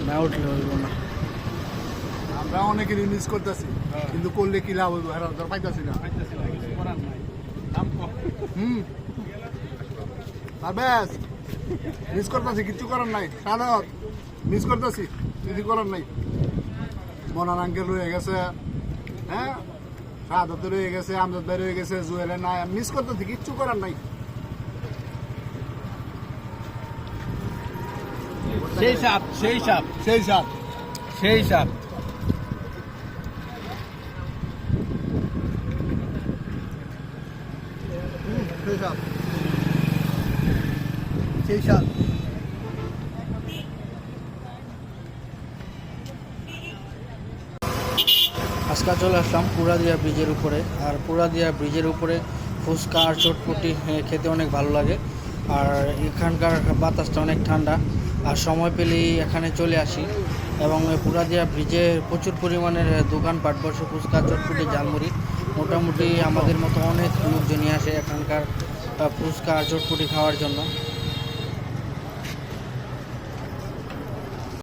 না উঠলে হইব না। আমরা অনেকে মিস করতেছি, কিন্তু করলে কি লাভ হইব হেরা ধর পাইতাছি না। আর ব্যাস মিস করতেছি, কিচ্ছু করার নাই। সাদত মিস করতেছি, কিছু করার নাই। মনার আঙ্কেল রয়ে গেছে, হ্যাঁ সাদত রয়ে গেছে, আমজাদ ভাই রয়ে গেছে, জুয়েলে নাই, মিস করতেছি, কিচ্ছু করার নাই। সেই সাপ সেই সাপ সেই সাপ সেই সাপ। সেই সাপ সেই সাপ। আজকে চলে আসলাম পুরাদিয়া ব্রিজের উপরে। আর পুরাদিয়া ব্রিজের উপরে ফুচকা আর চটপটি খেতে অনেক ভালো লাগে। আর এখানকার বাতাসটা অনেক ঠান্ডা। আর সময় পেলেই এখানে চলে আসি। এবং পুরাদিয়া ব্রিজে প্রচুর পরিমাণের দোকানপাট বসে, ফুচকা চটপটি ঝালমুড়ি। মোটামুটি আমাদের মতো অনেক লোকজনই আসে এখানকার ফুচকা আর চটপটি খাওয়ার জন্য।